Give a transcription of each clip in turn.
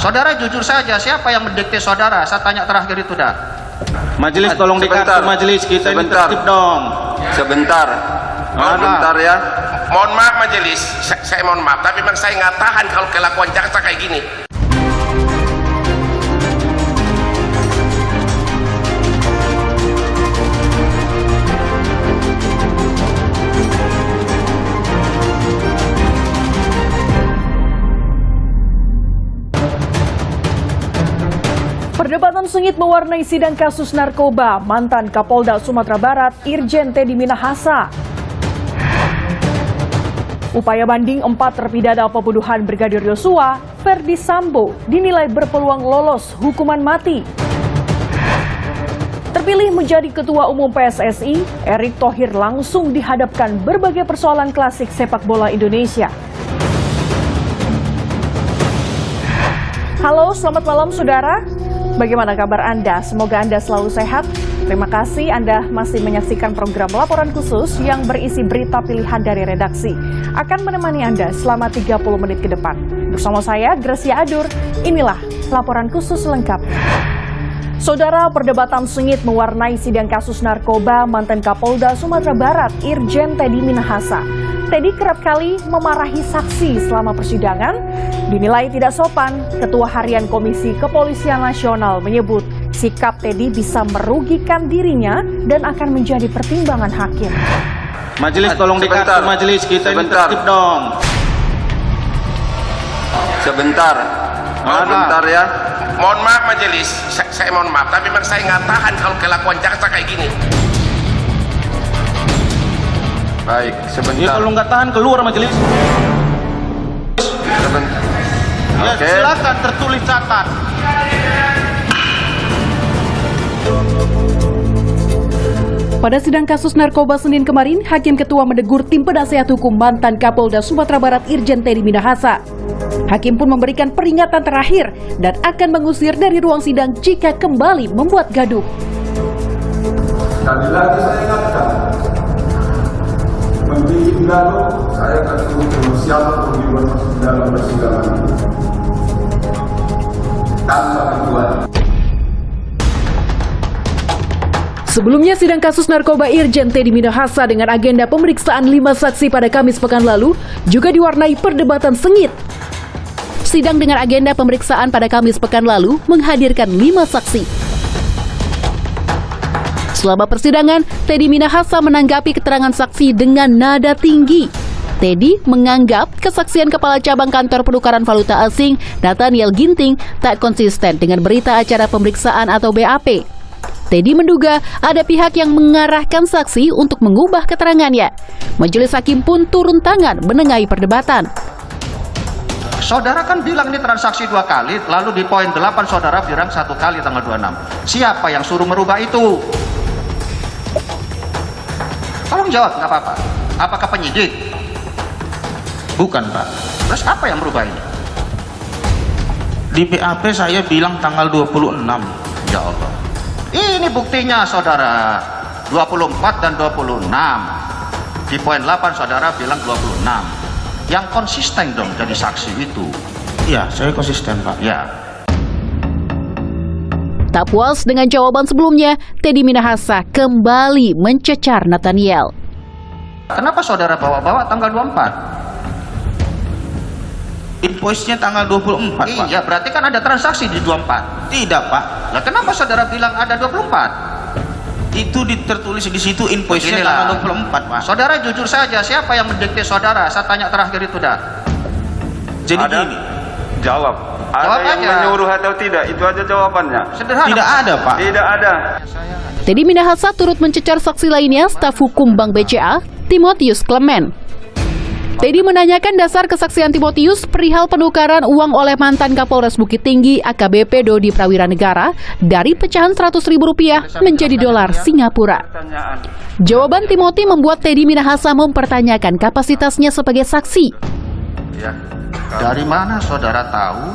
Saudara jujur saja, siapa yang mendikte saudara? Saya tanya terakhir itu dah. Majelis tolong dikartu majelis kita ini tertib dong. Sebentar. Sebentar ya. Mohon maaf majelis, saya mohon maaf, tapi memang saya nggak tahan kalau kelakuan jaksa kayak gini. Perdebatan sengit mewarnai sidang kasus narkoba mantan Kapolda Sumatera Barat Irjen Teddy Minahasa. Upaya banding 4 terpidana pembunuhan Brigadir Yosua, Ferdi Sambo, dinilai berpeluang lolos hukuman mati. Terpilih menjadi Ketua Umum PSSI, Erick Thohir langsung dihadapkan berbagai persoalan klasik sepak bola Indonesia. Halo, selamat malam saudara. Bagaimana kabar Anda? Semoga Anda selalu sehat. Terima kasih Anda masih menyaksikan program Laporan Khusus yang berisi berita pilihan dari redaksi. Akan menemani Anda selama 30 menit ke depan. Bersama saya, Gracia Adur, inilah Laporan Khusus lengkapnya. Saudara, perdebatan sengit mewarnai sidang kasus narkoba mantan Kapolda Sumatera Barat Irjen Teddy Minahasa. Teddy kerap kali memarahi saksi selama persidangan. Dinilai tidak sopan, Ketua Harian Komisi Kepolisian Nasional menyebut sikap Teddy bisa merugikan dirinya dan akan menjadi pertimbangan hakim. Majelis tolong dikartu majelis kita ini tertib dong. Sebentar. Sebentar ya. Mohon maaf majelis, saya mohon maaf, tapi memang saya nggak tahan kalau kelakuan jaksa kayak gini. Baik, Ya sebentar. kalau nggak tahan keluar majelis. Sebentar. Ya Oke. silakan tertulis catat. Pada sidang kasus narkoba Senin kemarin, Hakim Ketua menegur tim penasehat hukum mantan Kapolda Sumatera Barat Irjen Teddy Minahasa. Hakim pun memberikan peringatan terakhir dan akan mengusir dari ruang sidang jika kembali membuat gaduh. Sekali lagi saya ingatkan, membuat gaduh, saya akan turun siapa untuk dibuat dalam persidangan ini. Tanpa kecuali. Sebelumnya, sidang kasus narkoba Irjen Teddy Minahasa dengan agenda pemeriksaan 5 saksi pada Kamis pekan lalu juga diwarnai perdebatan sengit. Sidang dengan agenda pemeriksaan pada Kamis pekan lalu menghadirkan 5 saksi. Selama persidangan, Teddy Minahasa menanggapi keterangan saksi dengan nada tinggi. Teddy menganggap kesaksian Kepala Cabang Kantor Penukaran Valuta Asing, Nathaniel Ginting, tak konsisten dengan berita acara pemeriksaan atau BAP. Teddy menduga ada pihak yang mengarahkan saksi untuk mengubah keterangannya. Majelis hakim pun turun tangan menengahi perdebatan. Saudara kan bilang ini transaksi 2 kali, lalu di poin 8 saudara bilang 1 kali tanggal 26. Siapa yang suruh merubah itu? Tolong jawab, nggak apa-apa. Apakah penyidik? Bukan Pak. Terus apa yang merubah ini? Di BAP saya bilang tanggal 26. Ya Allah. Ini buktinya saudara, 24 dan 26. Di poin 8 saudara bilang 26. Yang konsisten dong jadi saksi itu. Iya, saya konsisten Pak. Ya. Tak puas dengan jawaban sebelumnya, Teddy Minahasa kembali mencecar Nathaniel. Kenapa saudara bawa-bawa tanggal 24? Invoice-nya tanggal 24 Pak. Iya, berarti kan ada transaksi di 24. Tidak Pak. Nah, kenapa saudara bilang ada 24? Itu tertulis di situ invoice-nya Beginilah. tanggal 24 Pak. Saudara jujur saja, siapa yang mendikte saudara? Saya tanya terakhir itu dah. Jadi Ada? gini. Jawab. Jawab Ada yang aja. menyuruh atau tidak? Itu aja jawabannya. Sederhana. Tidak ada Pak. Tidak ada. Teddy Minahasa turut mencecar saksi lainnya, staf hukum Bank BCA, Timotius Clement. Teddy menanyakan dasar kesaksian Timotius perihal penukaran uang oleh mantan Kapolres Bukit Tinggi AKBP Dodi Prawira Negara dari pecahan Rp100.000 menjadi dolar Singapura. Pertanyaan. Jawaban Timothy membuat Teddy Minahasa mempertanyakan kapasitasnya sebagai saksi. Ya. Dari mana saudara tahu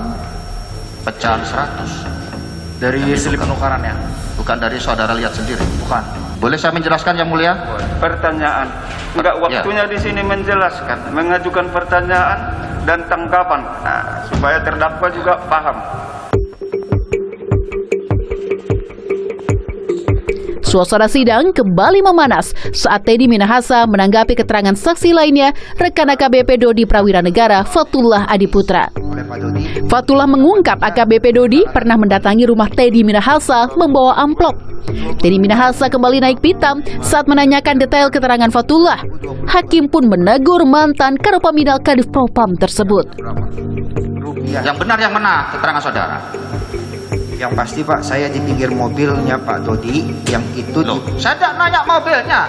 pecahan 100? Dari slip penukarannya. Bukan dari saudara lihat sendiri. Bukan. Boleh saya menjelaskan Yang Mulia? Pertanyaan. Enggak waktunya di sini menjelaskan, mengajukan pertanyaan dan tanggapan supaya terdakwa juga paham. Suasana sidang kembali memanas saat Teddy Minahasa menanggapi keterangan saksi lainnya, rekan AKBP Dodi Prawira Negara Fatullah Adiputra. Fatullah mengungkap AKBP Dodi pernah mendatangi rumah Teddy Minahasa membawa amplop. Teddy Minahasa kembali naik pitam saat menanyakan detail keterangan Fatullah. Hakim pun menegur mantan Karopaminal Kadif Propam tersebut. Yang benar yang mana keterangan saudara? Yang pasti Pak, saya di pinggir mobilnya Pak Dodi, yang itu Loh, saya tidak nanya mobilnya.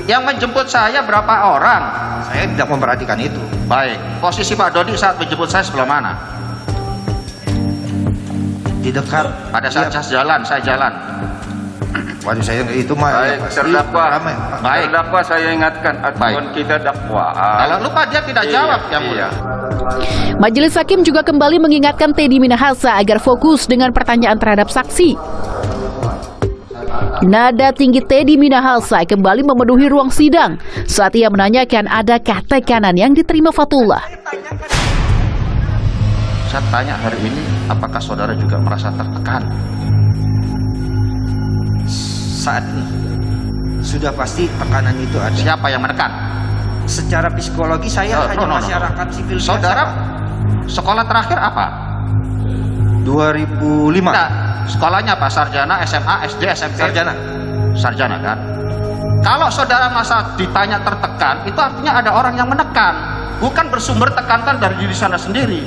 Yang menjemput saya berapa orang? saya tidak memperhatikan itu. Baik, posisi Pak Dodi saat menjemput saya sebelah mana? Di dekat Pada saat saya jalan. waduh, saya itu mah Baik, terdakwa. ramai, Pak. Baik. Terdakwa saya ingatkan acuan kita dakwaan. Kalau lupa dia tidak jawab Yang Mulia. Majelis Hakim juga kembali mengingatkan Teddy Minahasa agar fokus dengan pertanyaan terhadap saksi. Nada tinggi Teddy Minahasa kembali memenuhi ruang sidang saat ia menanyakan adakah tekanan yang diterima Fatullah. Saya tanya hari ini, apakah saudara juga merasa tertekan? Saat ini sudah pasti tekanan itu ada. Siapa yang menekan? Secara psikologi saya hanya masyarakat sipil biasa, Saudara Pak. sekolah terakhir apa? 2005 Tidak. Sekolahnya apa? Sarjana, SMA, SD, SMP? Sarjana kan? Kalau saudara masa ditanya tertekan, itu artinya ada orang yang menekan. Bukan bersumber tekanan dari diri sana sendiri.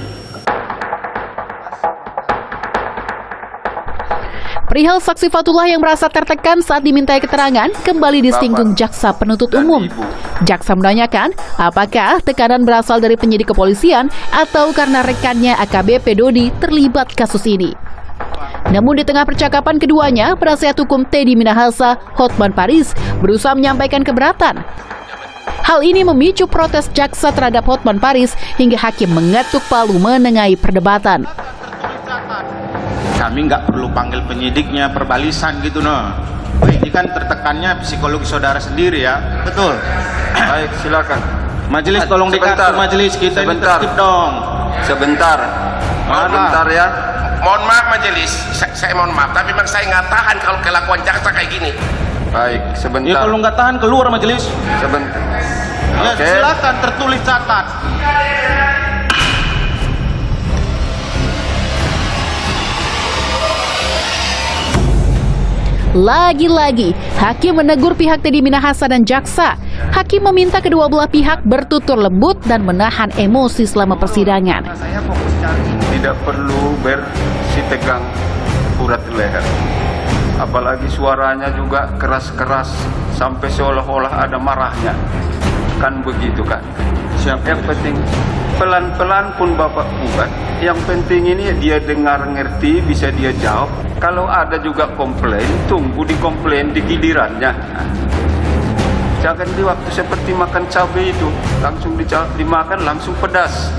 Perihal saksi Fatullah yang merasa tertekan saat dimintai keterangan kembali disinggung jaksa penuntut umum. Jaksa menanyakan apakah tekanan berasal dari penyidik kepolisian atau karena rekannya AKBP Dodi terlibat kasus ini. Namun di tengah percakapan keduanya, penasihat hukum Teddy Minahasa, Hotman Paris, berusaha menyampaikan keberatan. Hal ini memicu protes jaksa terhadap Hotman Paris hingga hakim mengetuk palu menengahi perdebatan. Kami nggak perlu panggil penyidiknya, perbalisan gitu Ini kan tertekannya psikologi saudara sendiri ya. Betul. Baik, silakan. Majelis tolong dikartu majelis, kita ini Sebentar. tertib dong. Sebentar. Sebentar ya. Mohon maaf majelis, saya mohon maaf, tapi memang saya nggak tahan kalau kelakuan jaksa kayak gini. Baik, Ya sebentar. kalau nggak tahan keluar majelis. Sebentar. Ya Oke. silakan tertulis catat. Lagi-lagi, hakim menegur pihak Teddy Minahasa dan jaksa. Hakim meminta kedua belah pihak bertutur lembut dan menahan emosi selama persidangan. saya fokus cari. Tidak perlu bersitegang urat leher. Apalagi suaranya juga keras-keras sampai seolah-olah ada marahnya. Kan begitu kan. Yang penting pelan-pelan pun Bapak buat. Yang penting ini dia dengar ngerti, bisa dia jawab. Kalau ada juga komplain, tunggu dikomplain di gilirannya. Jangan di waktu seperti makan cabai itu, langsung dimakan langsung pedas.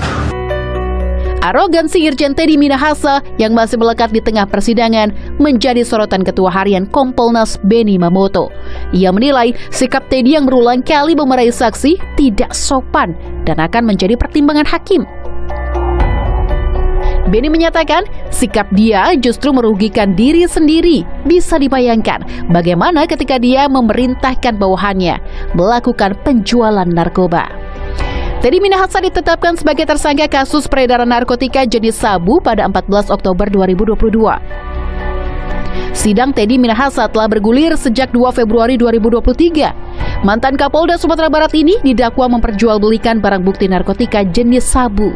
Arogansi Irjen Teddy Minahasa yang masih melekat di tengah persidangan menjadi sorotan Ketua Harian Kompolnas Benny Mamoto. Ia menilai sikap Teddy yang berulang kali memarahi saksi tidak sopan dan akan menjadi pertimbangan hakim. Benny menyatakan sikap dia justru merugikan diri sendiri. Bisa dibayangkan bagaimana ketika dia memerintahkan bawahannya melakukan penjualan narkoba. Teddy Minahasa ditetapkan sebagai tersangka kasus peredaran narkotika jenis sabu pada 14 Oktober 2022. Sidang Teddy Minahasa telah bergulir sejak 2 Februari 2023. Mantan Kapolda Sumatera Barat ini didakwa memperjualbelikan barang bukti narkotika jenis sabu.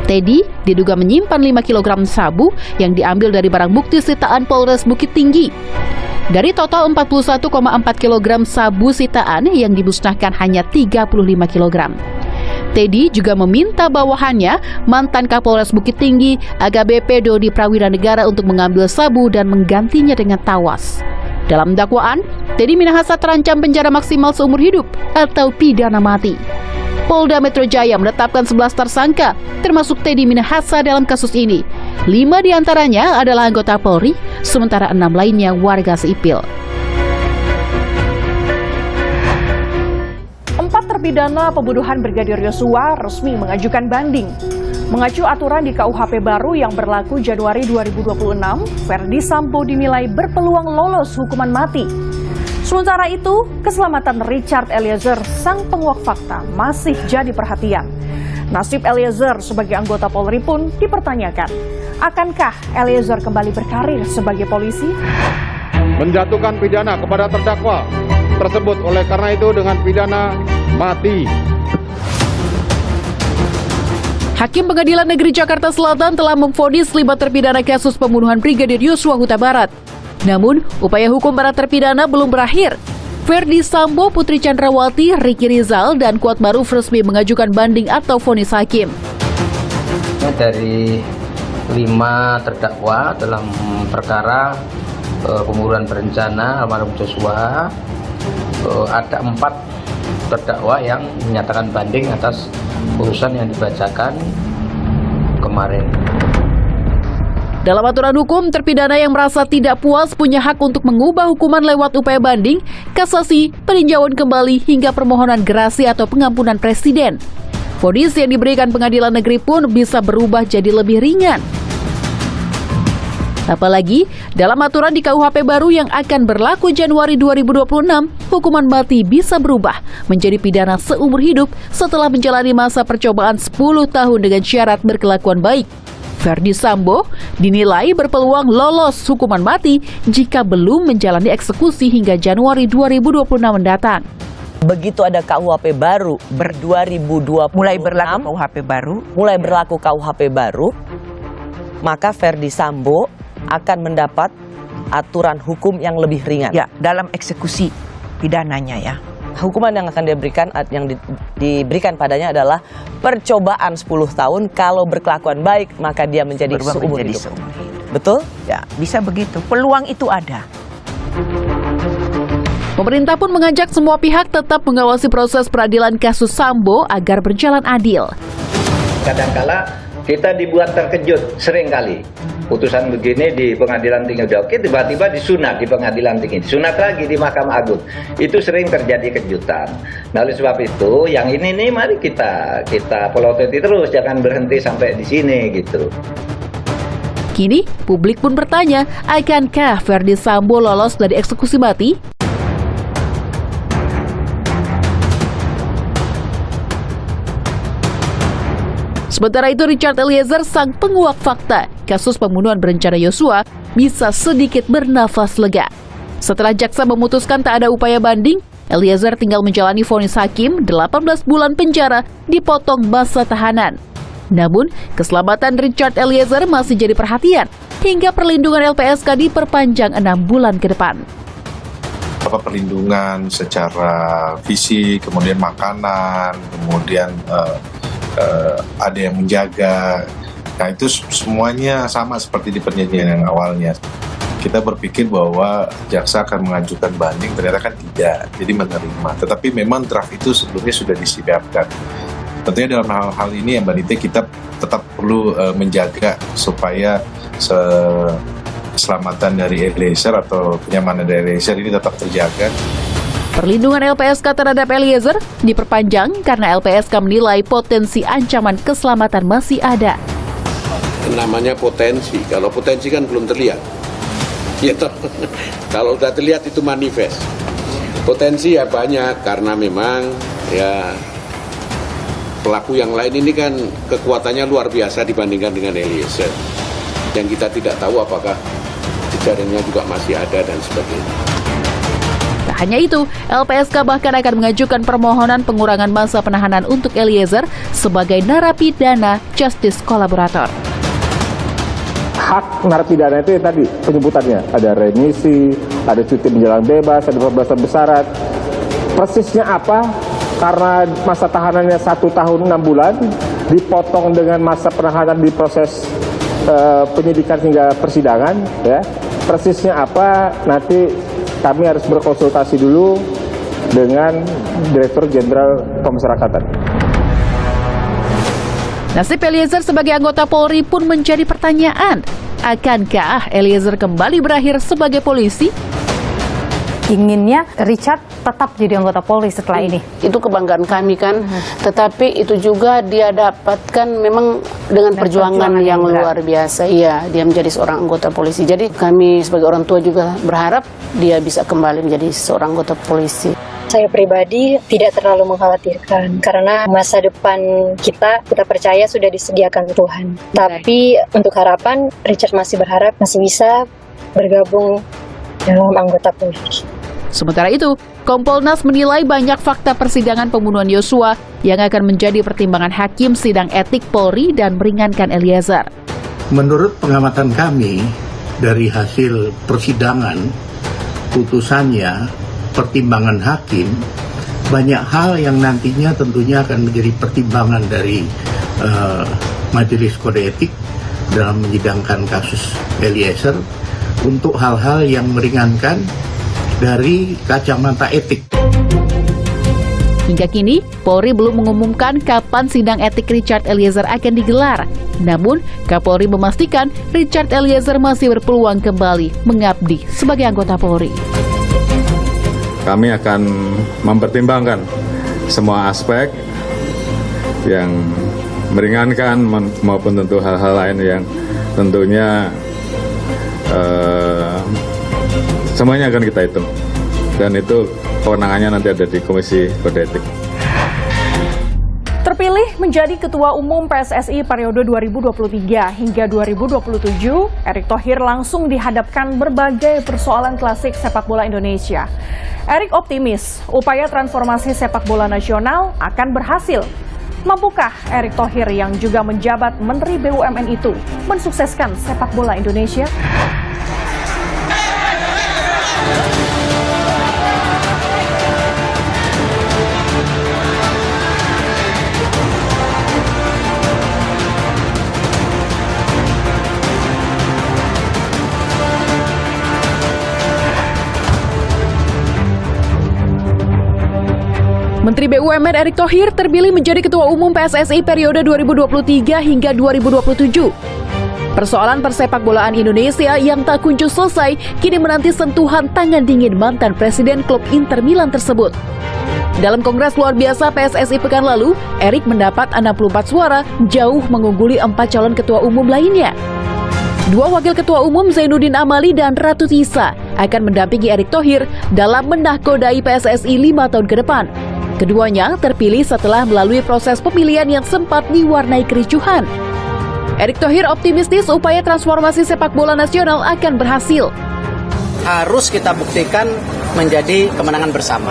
Teddy diduga menyimpan 5 kg sabu yang diambil dari barang bukti sitaan Polres Bukit Tinggi. Dari total 41,4 kg sabu sitaan yang dimusnahkan hanya 35 kg. Teddy juga meminta bawahannya, mantan Kapolres Bukit Tinggi, AKBP Dodi Prawira Negara untuk mengambil sabu dan menggantinya dengan tawas. Dalam dakwaan, Teddy Minahasa terancam penjara maksimal seumur hidup atau pidana mati. Polda Metro Jaya menetapkan 11 tersangka, termasuk Teddy Minahasa dalam kasus ini. 5 diantaranya adalah anggota Polri, sementara 6 lainnya warga sipil. terpidana pembunuhan Brigadir Yosua resmi mengajukan banding. Mengacu aturan di KUHP baru yang berlaku Januari 2026, Verdi Sambo dinilai berpeluang lolos hukuman mati. Sementara itu, keselamatan Richard Eliezer, sang penguak fakta, masih jadi perhatian. Nasib Eliezer sebagai anggota Polri pun dipertanyakan. Akankah Eliezer kembali berkarir sebagai polisi? Menjatuhkan pidana kepada terdakwa tersebut, oleh karena itu dengan pidana mati. Hakim Pengadilan Negeri Jakarta Selatan telah memvonis 5 terpidana kasus pembunuhan Brigadir Yosua Huta Barat. Namun, upaya hukum para terpidana belum berakhir. Verdi Sambo, Putri Chandrawati, Ricky Rizal, dan Kuat Maruf resmi mengajukan banding atau vonis hakim. Dari 5 terdakwa dalam perkara pembunuhan berencana almarhum Joshua, ada 4 terdakwa yang menyatakan banding atas putusan yang dibacakan kemarin. Dalam aturan hukum, terpidana yang merasa tidak puas punya hak untuk mengubah hukuman lewat upaya banding, kasasi, peninjauan kembali, hingga permohonan gerasi atau pengampunan presiden. Vonis yang diberikan pengadilan negeri pun bisa berubah jadi lebih ringan. Apalagi, dalam aturan di KUHP baru yang akan berlaku Januari 2026, hukuman mati bisa berubah menjadi pidana seumur hidup setelah menjalani masa percobaan 10 tahun dengan syarat berkelakuan baik. Verdi Sambo dinilai berpeluang lolos hukuman mati jika belum menjalani eksekusi hingga Januari 2026 mendatang. Begitu ada KUHP baru ber-2026, mulai berlaku KUHP baru, maka Verdi Sambo akan mendapat aturan hukum yang lebih ringan. Ya, dalam eksekusi pidananya ya. Hukuman yang akan diberikan padanya adalah percobaan 10 tahun. Kalau berkelakuan baik, maka dia menjadi seumur hidup. Betul? Ya, bisa begitu. Peluang itu ada. Pemerintah pun mengajak semua pihak tetap mengawasi proses peradilan kasus Sambo agar berjalan adil. Kadangkala kita dibuat terkejut seringkali. Putusan begini di pengadilan tinggi udah oke, tiba-tiba disunat di pengadilan tinggi, disunat lagi di Mahkamah Agung. Itu sering terjadi kejutan. Nah, oleh sebab itu, yang ini nih mari kita pelototi terus, jangan berhenti sampai di sini gitu. Kini, publik pun bertanya, akankah Verdi Sambo lolos dari eksekusi mati? Sementara itu, Richard Eliezer, sang penguak fakta kasus pembunuhan berencana Yosua, bisa sedikit bernafas lega. Setelah jaksa memutuskan tak ada upaya banding, Eliezer tinggal menjalani vonis hakim 18 bulan penjara dipotong masa tahanan. Namun, keselamatan Richard Eliezer masih jadi perhatian hingga perlindungan LPSK diperpanjang 6 bulan ke depan. Perlindungan secara fisik, kemudian makanan, kemudian ada yang menjaga. Nah, itu semuanya sama seperti di perjanjian yang awalnya. Kita berpikir bahwa jaksa akan mengajukan banding, ternyata kan tidak, jadi menerima. Tetapi memang draft itu sebelumnya sudah disiapkan. Tentunya dalam hal-hal ini ya Mbak Nite, kita tetap perlu menjaga supaya keselamatan dari Eliezer atau kenyamanan dari Eliezer ini tetap terjaga. Perlindungan LPSK terhadap Eliezer diperpanjang karena LPSK menilai potensi ancaman keselamatan masih ada. Namanya potensi, kalau potensi kan belum terlihat. Ya toh, kalau sudah terlihat itu manifest. Potensi ya banyak karena memang ya pelaku yang lain ini kan kekuatannya luar biasa dibandingkan dengan Eliezer. Yang kita tidak tahu apakah jejaringnya juga masih ada dan sebagainya. Tak hanya itu, LPSK bahkan akan mengajukan permohonan pengurangan masa penahanan untuk Eliezer sebagai narapidana justice kolaborator. Hak narapidana itu tadi penyebutannya, ada remisi, ada cuti menjelang bebas, ada pembebasan bersyarat. Persisnya apa? Karena masa tahanannya 1 tahun 6 bulan, dipotong dengan masa penahanan di proses penyidikan hingga persidangan, ya. Persisnya apa? Nanti kami harus berkonsultasi dulu dengan Direktur Jenderal Pemasyarakatan. Nasib Eliezer sebagai anggota Polri pun menjadi pertanyaan. Akankah Eliezer kembali berakhir sebagai polisi? inginnya Richard tetap jadi anggota Polri setelah ini. Itu kebanggaan kami kan, tetapi itu juga dia dapatkan memang dengan perjuangan yang luar biasa. Iya, dia menjadi seorang anggota polisi. Jadi kami sebagai orang tua juga berharap dia bisa kembali menjadi seorang anggota polisi. Saya pribadi tidak terlalu mengkhawatirkan karena masa depan kita percaya sudah disediakan Tuhan. Tapi untuk harapan, Richard masih berharap masih bisa bergabung dalam anggota polisi. Sementara itu, Kompolnas menilai banyak fakta persidangan pembunuhan Yosua yang akan menjadi pertimbangan hakim sidang etik Polri dan meringankan Eliezer. Menurut pengamatan kami dari hasil persidangan, putusannya, pertimbangan hakim, banyak hal yang nantinya tentunya akan menjadi pertimbangan dari Majelis Kode Etik dalam menyidangkan kasus Eliezer untuk hal-hal yang meringankan dari kacamata etik. Hingga kini, Polri belum mengumumkan kapan sidang etik Richard Eliezer akan digelar. Namun, Kapolri memastikan Richard Eliezer masih berpeluang kembali mengabdi sebagai anggota Polri. Kami akan mempertimbangkan semua aspek yang meringankan maupun tentu hal-hal lain yang tentunya semuanya akan kita hitung. Dan itu kewenangannya nanti ada di Komisi Kode Etik. Terpilih menjadi Ketua Umum PSSI periode 2023 hingga 2027, Erick Thohir langsung dihadapkan berbagai persoalan klasik sepak bola Indonesia. Erick optimis upaya transformasi sepak bola nasional akan berhasil. Mampukah Erick Thohir yang juga menjabat Menteri BUMN itu mensukseskan sepak bola Indonesia? Menteri BUMN Erick Thohir terpilih menjadi Ketua Umum PSSI periode 2023 hingga 2027. Persoalan persepak bolaan Indonesia yang tak kunjung selesai kini menanti sentuhan tangan dingin mantan Presiden klub Inter Milan tersebut. Dalam Kongres Luar Biasa PSSI pekan lalu, Erick mendapat 64 suara, jauh mengungguli 4 calon ketua umum lainnya. 2 wakil ketua umum Zainuddin Amali dan Ratu Tisa akan mendampingi Erick Thohir dalam menahkodai PSSI 5 tahun ke depan. Keduanya terpilih setelah melalui proses pemilihan yang sempat diwarnai kericuhan. Erick Thohir optimistis upaya transformasi sepak bola nasional akan berhasil. Harus kita buktikan menjadi kemenangan bersama.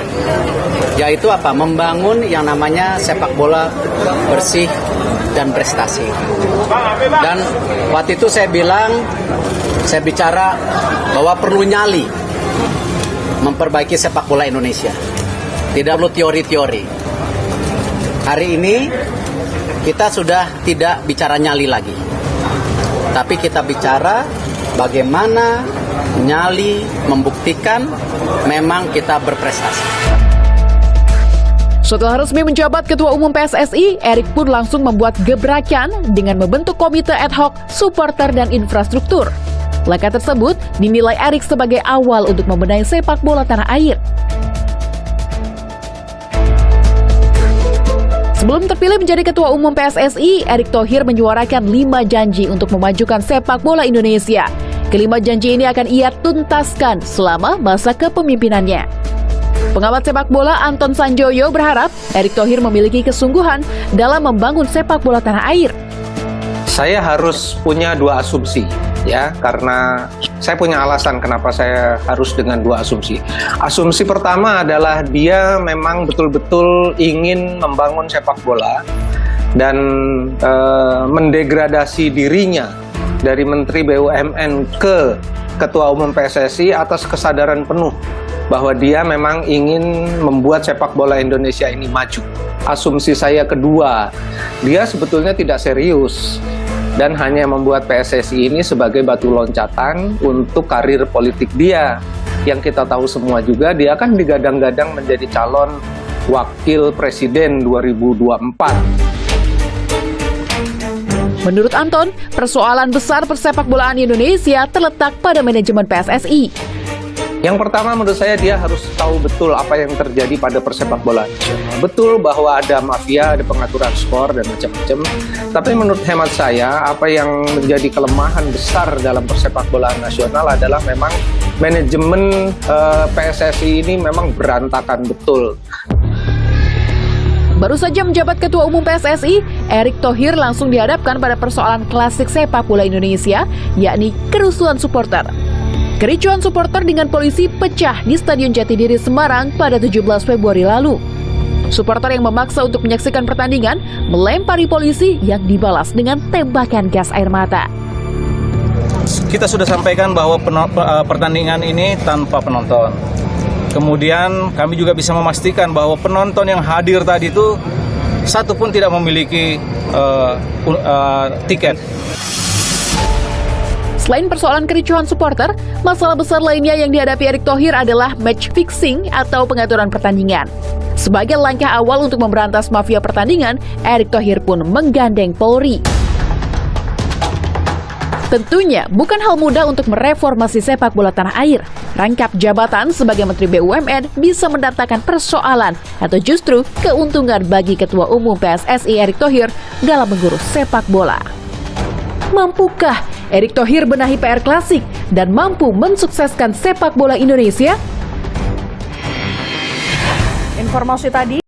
Yaitu apa? Membangun yang namanya sepak bola bersih dan prestasi. Dan waktu itu saya bicara bahwa perlu nyali memperbaiki sepak bola Indonesia. Tidak perlu teori-teori. Hari ini kita sudah tidak bicara nyali lagi. Tapi kita bicara bagaimana nyali membuktikan memang kita berprestasi. Setelah resmi menjabat Ketua Umum PSSI, Erick pun langsung membuat gebrakan dengan membentuk komite ad hoc, supporter dan infrastruktur. Langkah tersebut dinilai Erick sebagai awal untuk membenahi sepak bola tanah air. Sebelum terpilih menjadi Ketua Umum PSSI, Erick Thohir menyuarakan 5 janji untuk memajukan sepak bola Indonesia. Kelima janji ini akan ia tuntaskan selama masa kepemimpinannya. Pengamat sepak bola Anton Sanjoyo berharap Erick Thohir memiliki kesungguhan dalam membangun sepak bola tanah air. Saya harus punya 2 asumsi, ya, karena saya punya alasan kenapa saya harus dengan 2 asumsi. Asumsi pertama adalah dia memang betul-betul ingin membangun sepak bola dan mendegradasi dirinya dari Menteri BUMN ke Ketua Umum PSSI atas kesadaran penuh bahwa dia memang ingin membuat sepak bola Indonesia ini maju. Asumsi saya kedua, dia sebetulnya tidak serius dan hanya membuat PSSI ini sebagai batu loncatan untuk karir politik dia. Yang kita tahu semua juga dia akan digadang-gadang menjadi calon wakil presiden 2024. Menurut Anton, persoalan besar persepak bolaan Indonesia terletak pada manajemen PSSI. Yang pertama menurut saya dia harus tahu betul apa yang terjadi pada persepak bolaan. Betul bahwa ada mafia, ada pengaturan skor dan macam-macam. Tapi menurut hemat saya apa yang menjadi kelemahan besar dalam persepak bolaan nasional adalah memang manajemen PSSI ini memang berantakan betul. Baru saja menjabat Ketua Umum PSSI, Erick Thohir langsung dihadapkan pada persoalan klasik sepak bola Indonesia, yakni kerusuhan supporter. Kericuhan supporter dengan polisi pecah di Stadion Jatidiri Semarang pada 17 Februari lalu. Supporter yang memaksa untuk menyaksikan pertandingan melempari polisi yang dibalas dengan tembakan gas air mata. Kita sudah sampaikan bahwa pertandingan ini tanpa penonton. Kemudian kami juga bisa memastikan bahwa penonton yang hadir tadi itu satu pun tidak memiliki tiket. Selain persoalan kericuhan supporter, masalah besar lainnya yang dihadapi Erick Thohir adalah match fixing atau pengaturan pertandingan. Sebagai langkah awal untuk memberantas mafia pertandingan, Erick Thohir pun menggandeng Polri. Tentunya bukan hal mudah untuk mereformasi sepak bola tanah air. Rangkap jabatan sebagai Menteri BUMN bisa mendatangkan persoalan atau justru keuntungan bagi Ketua Umum PSSI Erick Thohir dalam mengurus sepak bola. Mampukah Erick Thohir benahi PR klasik dan mampu mensukseskan sepak bola Indonesia? Informasi tadi